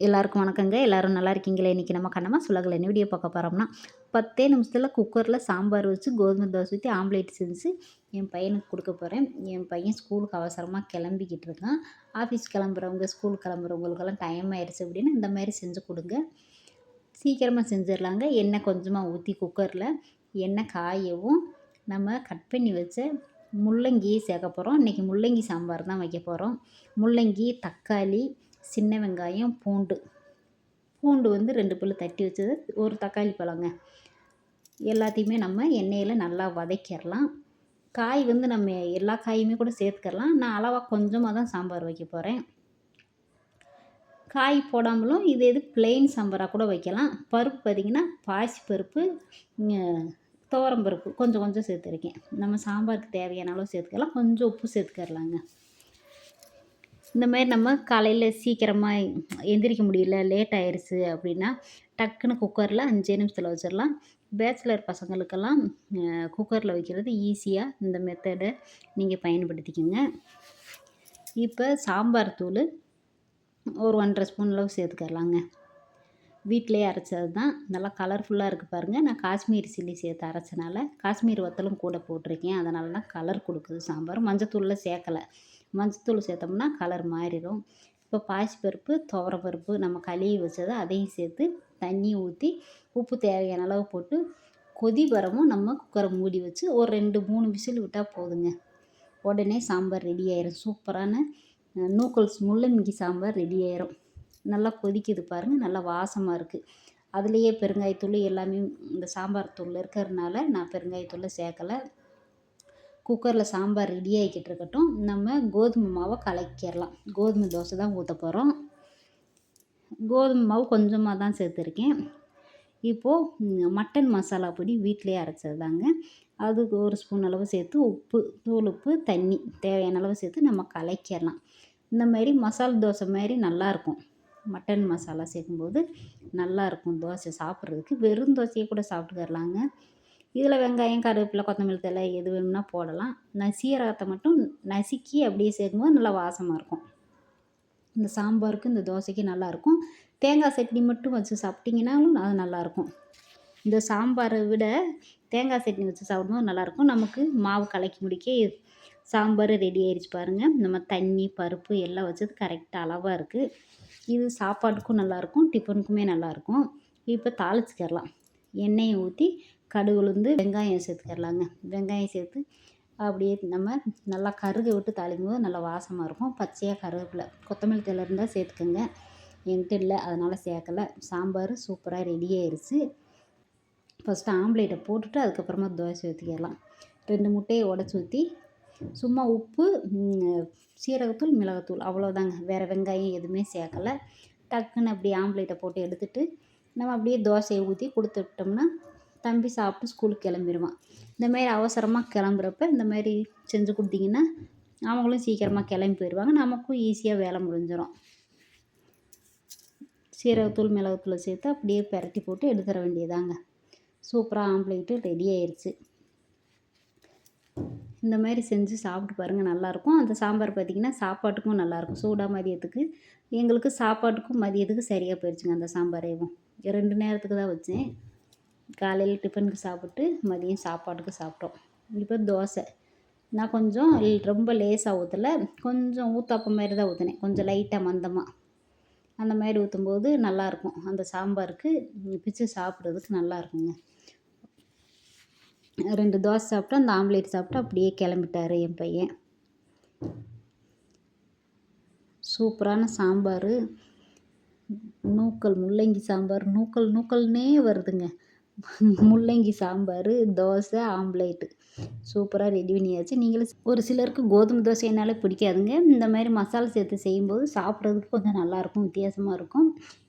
எல்லாருக்கும் வணக்கங்க. எல்லாரும் நல்லா இருக்கீங்களா? இன்னைக்கு நம்ம கண்ணம்மா சுலகில என்ன வீடியோ பார்க்க போறோம்னா, 10 நிமிஷத்துல குக்கர்ல சாம்பார் வச்சு, கோதுமை தோசை ஊத்தி, ஆம்லேட் செஞ்சு என் பையனுக்கு குடுக்க போறேன். என் பையன் ஸ்கூலுக்கு அவசரமா கிளம்பிக்கிட்டு இருக்கான். ஆஃபீஸ் கிளம்புறவங்க, ஸ்கூல் கிளம்புறவங்களுக்கெல்லாம் டைம் ஆயிடுச்சு அப்படின்னா, இந்த மாரி செஞ்சு குடுங்க. சீக்கிரமா செஞ்சிடலாங்க. எண்ணெய் கொஞ்சமா ஊத்தி குக்கர்ல எண்ணெய் காயவும், நம்ம கட் பண்ணி வச்ச முள்ளங்கி சேர்க்க போறோம். இன்னைக்கு முள்ளங்கி சாம்பார் தான் வைக்க போறோம். முள்ளங்கி, தக்காளி, சின்ன வெங்காயம், பூண்டு. பூண்டு வந்து 2 பல்லு தட்டி வச்சது, ஒரு தக்காளி பழங்க. எல்லாத்தையுமே நம்ம எண்ணெயில நல்லா வதக்கிரலாம். காய் வந்து நம்ம எல்லா காயுமே கூட சேர்த்துக்கலாம். நான் அளவா கொஞ்சமா தான் சாம்பார் வைக்க போறேன். காய் போடாமலும் இது பிளெயின் சாம்பாரா கூட வைக்கலாம். பருப்பு பார்த்தீங்கன்னா, பாசி பருப்பு, துவரம் பருப்பு கொஞ்சம் கொஞ்சம் சேர்த்துருக்கேன். நம்ம சாம்பாருக்கு தேவையான அளவு சேர்த்துக்கலாம். கொஞ்சம் உப்பு சேர்த்துக்கிறலாங்க. இந்த மாரி நம்ம காலையில சீக்கிரமா எந்திரிக்க முடியல, லேட் ஆயிருச்சு அப்படின்னா, டக்குனு குக்கர்ல 5 நிமிஷத்துல வச்சிடலாம். பேச்சுலர் பசங்களுக்கெல்லாம் குக்கர்ல வைக்கிறது ஈஸியா இந்த மெத்தட நீங்க பயன்படுத்திக்கங்க. இப்ப சாம்பார் தூளு ஒரு 1 1/2 ஸ்பூன் அளவு சேர்த்துக்கிறலாங்க. வீட்லயே அரைச்சது தான். நல்லா கலர்ஃபுல்லா இருக்கு பாருங்க. நான் காஷ்மீரி சில்லி சேர்த்து அரைச்சனால, காஷ்மீர் வத்தலும் கூட போட்டிருக்கேன். அதனால தான் கலர் குடுக்குது சாம்பார். மஞ்சத்தூள்லாம் சேர்க்கல. மஞ்சத்தூள் சேர்த்தோம்னா கலர் மாறிரும். இப்போ பாசிப்பருப்பு, துவரப்பருப்பு நம்ம கழுவி வச்சத அதையும் சேர்த்து தண்ணி ஊத்தி, உப்பு தேவையான அளவு போட்டு, கொதி வரவும் நம்ம குக்கரை மூடி வச்சு ஒரு 2, 3 விசில் விட்டா போதுங்க. உடனே சாம்பார் ரெடி ஆயிரும். சூப்பரான நூக்கல்ஸ் முள்ளங்கி சாம்பார் ரெடி ஆயிரும். நல்லா கொதிக்குது பாருங்க. நல்லா வாசமா இருக்கு. அதுலேயே பெருங்காயத்தூள் எல்லாமே இந்த சாம்பார் தூள்ல இருக்கிறதுனால நான் பெருங்காயத்தூள சேர்க்கல. குக்கர்ல சாம்பார் ரெடி ஆகிக்கிட்டு இருக்கட்டும். நம்ம கோதுமை மாவை கலக்கிரலாம். கோதுமை தோசை தான் ஊத்த போறோம். கோதுமை மாவு கொஞ்சமா தான் சேர்த்துருக்கேன். இப்போது மட்டன் மசாலா பொடி வீட்டிலேயே அரைச்சது தாங்க. அதுக்கு 1 ஸ்பூன் அளவு சேர்த்து உப்பு, தூள் உப்பு, தண்ணி தேவையான அளவு சேர்த்து நம்ம கலக்கிரலாம். இந்த மாரி மசால் தோசை மாரி நல்லாயிருக்கும். மட்டன் மசாலா சேர்க்கும்போது நல்லாயிருக்கும் தோசை சாப்பிட்றதுக்கு. வெறும் தோசையை கூட சாப்பிட்டுக்கிறலாங்க. இதில் வெங்காயம், கருவேப்பிலை, கொத்தமல்லி தழை எது வேணும்னா போடலாம். நான் சீரகத்தை மட்டும் நசுக்கி அப்படியே சேர்க்கும்போது நல்லா வாசமாக இருக்கும். இந்த சாம்பாருக்கு, இந்த தோசைக்கு நல்லாயிருக்கும். தேங்காய் சட்னி மட்டும் வச்சு சாப்பிட்டிங்கனாலும் அது நல்லாயிருக்கும். இந்த சாம்பாரை விட தேங்காய் சட்னி வச்சு சாப்பிடும்போது நல்லாயிருக்கும். நமக்கு மாவு கலக்கி முடிக்க சாம்பார் ரெடி ஆயிடுச்சு பாருங்கள். நம்ம தண்ணி, பருப்பு எல்லாம் வச்சது கரெக்டாக அளவாக இருக்குது. இது சாப்பாட்டுக்கும் நல்லாயிருக்கும், டிஃபனுக்குமே நல்லாயிருக்கும். இப்போ தாளிச்சுக்கிறலாம். எண்ணெயை ஊற்றி கடுகு, உளுந்து, வெங்காயம் சேர்த்துக்கிறலாங்க. வெங்காயம் சேர்த்து அப்படியே நம்ம நல்லா கருக விட்டு தாளிக்கும்போது நல்லா வாசமாக இருக்கும். பச்சையாக கருவேப்பிலை, கொத்தமல்லி தழை இருந்தால் சேர்த்துக்கோங்க. என்கிட்ட இல்லை, அதனால் சேர்க்கலை. சாம்பார் சூப்பராக ரெடி ஆயிடுச்சு. ஃபஸ்ட்டு ஆம்லேட்டை போட்டுட்டு அதுக்கப்புறமா தோசை ஊற்றிக்கிறலாம். 2 முட்டையை உடச்சி ஊற்றி சும்மா உப்பு, சீரகத்தூள், மிளகாத்தூள் அவ்வளோதாங்க. வேறு வெங்காயம் எதுவுமே சேர்க்கலை. டக்குன்னு அப்படியே ஆம்லேட்டை போட்டு எடுத்துட்டு நம்ம அப்படியே தோசையை ஊற்றி கொடுத்து விட்டோம்னா தம்பி சாப்பிட்டு ஸ்கூலுக்கு கிளம்பிடுவான். இந்தமாரி அவசரமாக கிளம்புறப்ப இந்த மாதிரி செஞ்சு கொடுத்தீங்கன்னா அவங்களும் சீக்கிரமாக கிளம்பி போயிடுவாங்க. நமக்கும் ஈஸியாக வேலை முடிஞ்சிடும். சீரகத்தூள், மிளகாத்தூளை சேர்த்து அப்படியே பெரட்டி போட்டு எடுத்துட வேண்டியதாங்க. சூப்பராக ஆம்லேட்டு ரெடி ஆயிடுச்சு. இந்த மாதிரி செஞ்சு சாப்பிட்டு பாருங்கள், நல்லாயிருக்கும். அந்த சாம்பார் பார்த்திங்கன்னா சாப்பாட்டுக்கும் நல்லாயிருக்கும். சூடாக மதியத்துக்கு எங்களுக்கு சாப்பாட்டுக்கும் மதியத்துக்கு சரியாக போயிடுச்சுங்க. அந்த சாம்பாரேவும் 2 நேரத்துக்கு தான் வச்சேன். காலையில் டிஃபனுக்கு சாப்பிட்டு மதியம் சாப்பாட்டுக்கு சாப்பிட்டோம். இப்போ தோசை நான் கொஞ்சம் ரொம்ப லேசாக ஊற்றலை, கொஞ்சம் ஊத்தாப்பம் மாதிரி தான் ஊற்றினேன். கொஞ்சம் லைட்டாக மந்தமாக அந்த மாதிரி ஊற்றும்போது நல்லாயிருக்கும். அந்த சாம்பாருக்கு பிச்சு சாப்பிட்றதுக்கு நல்லாயிருக்குங்க. 2 தோசை சாப்பிட்டு அந்த ஆம்லேட் சாப்பிட்டு அப்படியே கிளம்பிட்டார் என் பையன். சூப்பரான சாம்பார், நூக்கல் முள்ளங்கி சாம்பார், நூக்கல்னே வருதுங்க. முள்ளங்கி சாம்பார், தோசை, ஆம்லேட்டு சூப்பராக ரெடி பண்ணியாச்சு. நீங்களும் ஒரு சிலருக்கு கோதுமை தோசைனாலே பிடிக்காதுங்க. இந்த மாதிரி மசாலா சேர்த்து செய்யும்போது சாப்பிட்றதுக்கு கொஞ்சம் நல்லாயிருக்கும், வித்தியாசமாக இருக்கும்.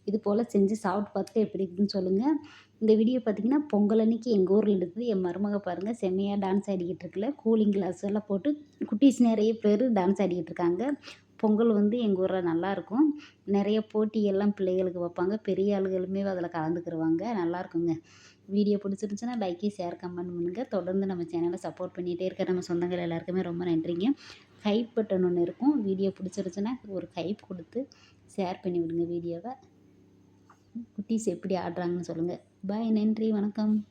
இது போல் செஞ்சு சாப்பிட்டு பார்த்துட்டு எப்படி இருக்குதுன்னு சொல்லுங்கள். இந்த வீடியோ பார்த்திங்கன்னா பொங்கல் அன்னைக்கு எங்கள் ஊரில் எடுத்தது. என் மருமக பாருங்கள் செம்மையாக டான்ஸ் ஆடிக்கிட்டு இருக்குல்ல. கூலிங் கிளாஸ் எல்லாம் போட்டு குட்டீஸ் நிறைய பேர் டான்ஸ் ஆடிக்கிட்டு இருக்காங்க. பொங்கல் வந்து எங்கள் ஊரில் நல்லாயிருக்கும். நிறைய போட்டியெல்லாம் பிள்ளைகளுக்கு வைப்பாங்க. பெரிய ஆளுகளுமே அதில் கலந்துக்கிடுவாங்க. நல்லாயிருக்குங்க. வீடியோ பிடிச்சிருந்துச்சுன்னா லைக்கு, ஷேர், கமெண்ட் பண்ணுங்கள். தொடர்ந்து நம்ம சேனலை சப்போர்ட் பண்ணிகிட்டே இருக்க நம்ம சொந்தங்கள் எல்லாருக்குமே ரொம்ப நன்றிங்க. ஹைப் பட்டன் ஒன்று இருக்கும். வீடியோ பிடிச்சிருச்சுன்னா ஒரு ஹைப் கொடுத்து ஷேர் பண்ணி விடுங்க வீடியோவை. குட்டீஸ் எப்படி ஆடுறாங்கன்னு சொல்லுங்கள். பாய், நன்றி, வணக்கம்.